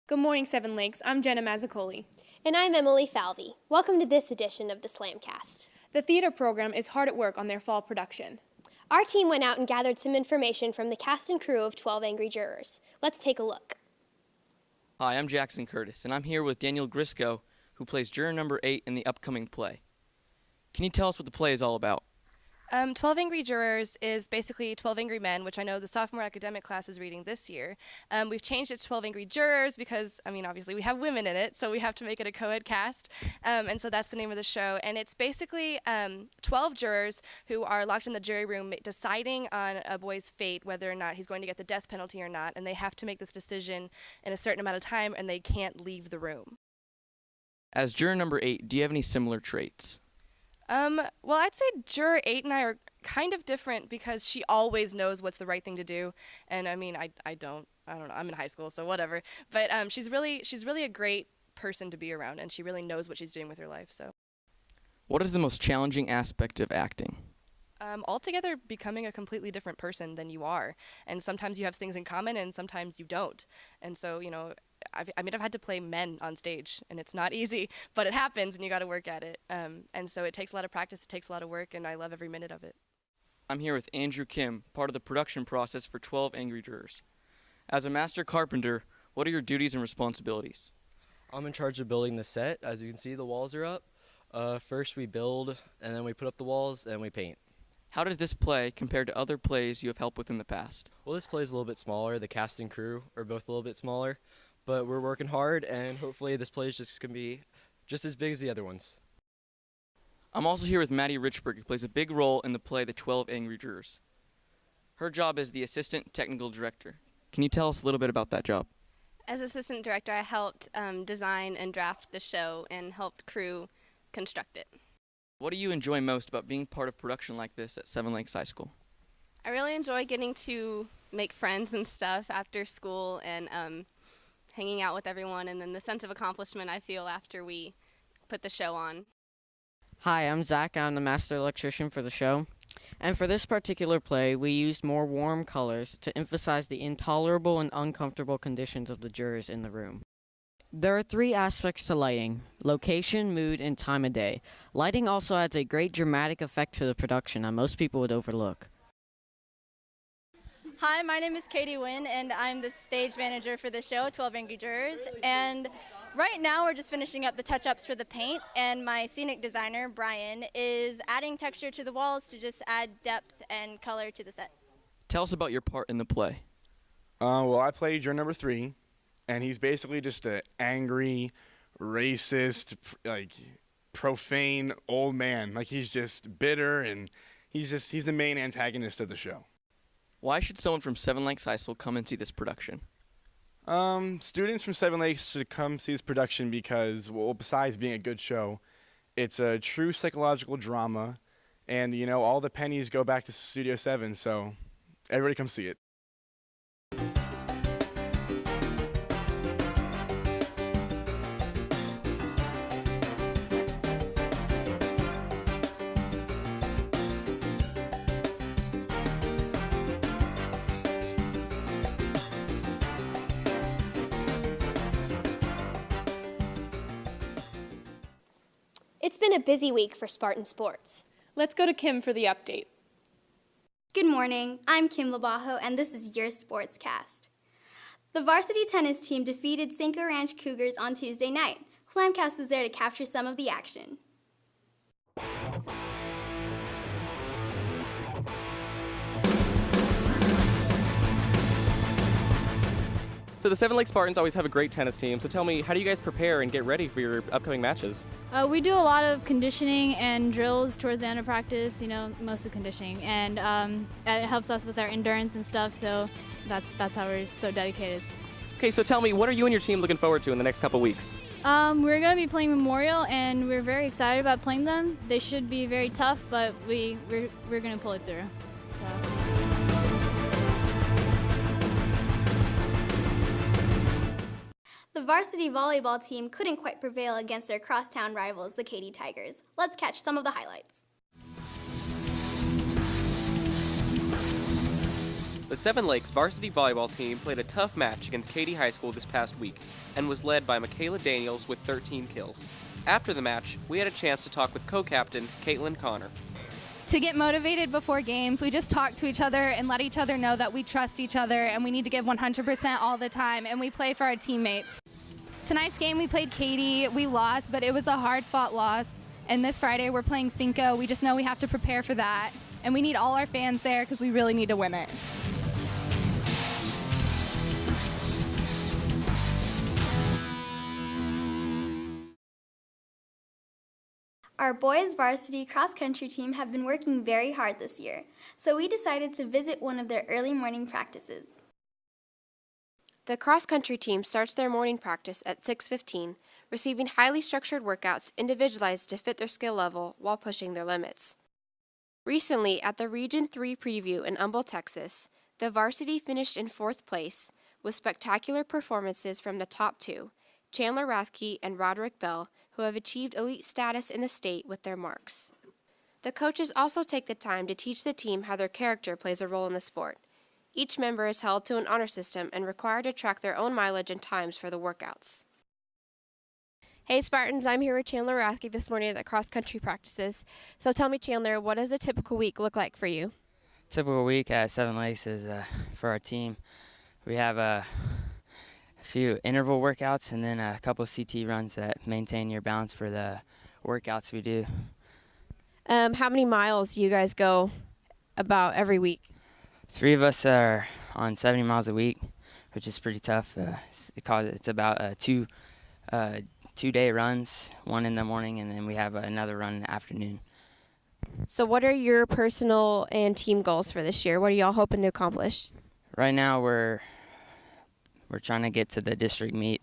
Good morning, Seven Lakes. I'm Jenna Mazzacoli. And I'm Emily Falvey. Welcome to this edition of the SLAMcast. The theater program is hard at work on their fall production. Our team went out and gathered some information from the cast and crew of 12 Angry Jurors. Let's take a look. Hi, I'm Jackson Curtis, and I'm here with Daniel Grisco, who plays juror number 8 in the upcoming play. Can you tell us what the play is all about? 12 Angry Jurors is basically 12 Angry Men, which I know the sophomore academic class is reading this year. We've changed it to 12 Angry Jurors because, obviously we have women in it, so we have to make it a co-ed cast. And so that's the name of the show. And it's basically 12 jurors who are locked in the jury room deciding on a boy's fate, whether or not he's going to get the death penalty or not. And they have to make this decision in a certain amount of time, and they can't leave the room. As juror number 8, do you have any similar traits? Well, I'd say juror 8 and I are kind of different because she always knows what's the right thing to do. And I don't know. I'm in high school, so whatever. But she's really a great person to be around, and she really knows what she's doing with her life. So, what is the most challenging aspect of acting? Altogether becoming a completely different person than you are. And sometimes you have things in common and sometimes you don't. And so, I've had to play men on stage, and it's not easy, but it happens, and you got to work at it. And so it takes a lot of practice, it takes a lot of work, and I love every minute of it. I'm here with Andrew Kim, part of the production process for 12 Angry Jurors. As a master carpenter, what are your duties and responsibilities? I'm in charge of building the set. As you can see, the walls are up. First we build, and then we put up the walls, and we paint. How does this play compare to other plays you have helped with in the past? Well, this play is a little bit smaller. The cast and crew are both a little bit smaller, but we're working hard, and hopefully this play is just going to be just as big as the other ones. I'm also here with Maddie Richburg, who plays a big role in the play The 12 Angry Jurors. Her job is the assistant technical director. Can you tell us a little bit about that job? As assistant director, I helped design and draft the show and helped crew construct it. What do you enjoy most about being part of production like this at Seven Lakes High School? I really enjoy getting to make friends and stuff after school and hanging out with everyone, and then the sense of accomplishment I feel after we put the show on. Hi, I'm Zach. I'm the master electrician for the show. And for this particular play, we used more warm colors to emphasize the intolerable and uncomfortable conditions of the jurors in the room. There are 3 aspects to lighting: location, mood, and time of day. Lighting also adds a great dramatic effect to the production that most people would overlook. Hi, my name is Katie Wynn, and I'm the stage manager for the show, 12 Angry Jurors. And right now we're just finishing up the touch-ups for the paint, and my scenic designer, Brian, is adding texture to the walls to just add depth and color to the set. Tell us about your part in the play. Well, I play juror number 3, and he's basically just an angry, racist, profane old man. He's just bitter, and he's the main antagonist of the show. Why should someone from Seven Lakes High School come and see this production? Students from Seven Lakes should come see this production because, well, besides being a good show, it's a true psychological drama, and, all the pennies go back to Studio 7, so everybody come see it. It's been a busy week for Spartan Sports. Let's go to Kim for the update. Good morning, I'm Kim Labajo, and this is your SportsCast. The varsity tennis team defeated Cinco Ranch Cougars on Tuesday night. SLAMcast was there to capture some of the action. So the Seven Lakes Spartans always have a great tennis team, so tell me, how do you guys prepare and get ready for your upcoming matches? We do a lot of conditioning and drills towards the end of practice, mostly conditioning, and it helps us with our endurance and stuff, so that's how we're so dedicated. Okay, so tell me, what are you and your team looking forward to in the next couple weeks? We're going to be playing Memorial, and we're very excited about playing them. They should be very tough, but we're going to pull it through. So. The varsity volleyball team couldn't quite prevail against their crosstown rivals, the Katy Tigers. Let's catch some of the highlights. The Seven Lakes varsity volleyball team played a tough match against Katy High School this past week and was led by Michaela Daniels with 13 kills. After the match, we had a chance to talk with co-captain Caitlin Connor. To get motivated before games, we just talk to each other and let each other know that we trust each other and we need to give 100% all the time, and we play for our teammates. Tonight's game we played Katy. We lost, but it was a hard-fought loss. And this Friday we're playing Cinco. We just know we have to prepare for that. And we need all our fans there because we really need to win it. Our boys varsity cross-country team have been working very hard this year, so we decided to visit one of their early morning practices. The cross-country team starts their morning practice at 6:15, receiving highly structured workouts individualized to fit their skill level while pushing their limits. Recently, at the Region 3 preview in Humble, Texas, the varsity finished in 4th place with spectacular performances from the top two, Chandler Rathke and Roderick Bell, who have achieved elite status in the state with their marks. The coaches also take the time to teach the team how their character plays a role in the sport. Each member is held to an honor system and required to track their own mileage and times for the workouts. Hey Spartans, I'm here with Chandler Rathke this morning at the cross-country practices. So tell me, Chandler, what does a typical week look like for you? Typical week at Seven Lakes is for our team. We have a few interval workouts and then a couple CT runs that maintain your balance for the workouts we do. How many miles do you guys go about every week? 3 of us are on 70 miles a week, which is pretty tough. It's about two-day runs, one in the morning, and then we have another run in the afternoon. So what are your personal and team goals for this year? What are y'all hoping to accomplish? Right now we're trying to get to the district meet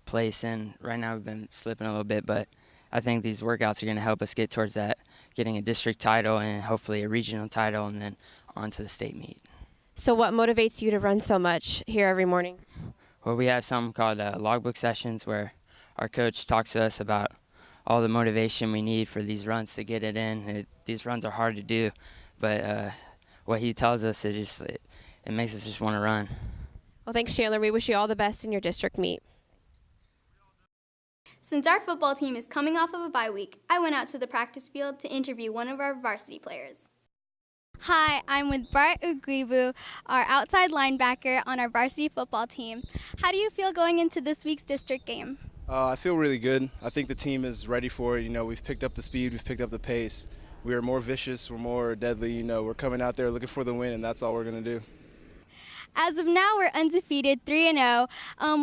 place, and right now we've been slipping a little bit, but I think these workouts are going to help us get towards that, getting a district title and hopefully a regional title, and then on to the state meet. So what motivates you to run so much here every morning? Well, we have something called logbook sessions where our coach talks to us about all the motivation we need for these runs to get it in. These runs are hard to do, but what he tells us, it makes us just want to run. Well, thanks, Chandler. We wish you all the best in your district meet. Since our football team is coming off of a bye week, I went out to the practice field to interview one of our varsity players. Hi, I'm with Bart Ugribu, our outside linebacker on our varsity football team. How do you feel going into this week's district game? I feel really good. I think the team is ready for it. We've picked up the speed, we've picked up the pace. We are more vicious, we're more deadly. We're coming out there looking for the win, and that's all we're going to do. As of now, we're undefeated, 3-0.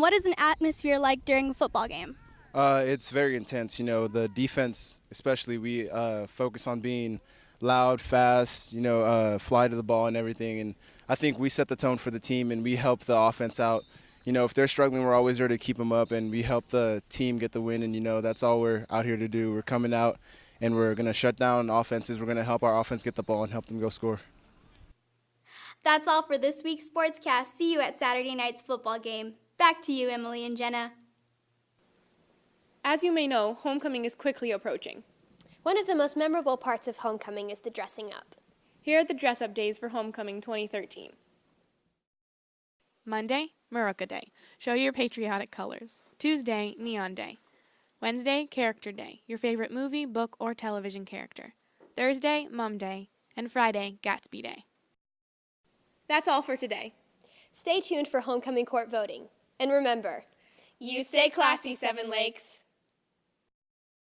What is an atmosphere like during a football game? It's very intense. The defense, especially, we focus on being loud, fast, fly to the ball and everything. And I think we set the tone for the team, and we help the offense out. If they're struggling, we're always there to keep them up, and we help the team get the win. And, that's all we're out here to do. We're coming out, and we're going to shut down offenses. We're going to help our offense get the ball and help them go score. That's all for this week's Sportscast. See you at Saturday night's football game. Back to you, Emily and Jenna. As you may know, homecoming is quickly approaching. One of the most memorable parts of homecoming is the dressing up. Here are the dress-up days for homecoming 2013. Monday, Maruca Day. Show your patriotic colors. Tuesday, Neon Day. Wednesday, Character Day. Your favorite movie, book, or television character. Thursday, Mom Day. And Friday, Gatsby Day. That's all for today. Stay tuned for homecoming court voting. And remember, you stay classy, Seven Lakes.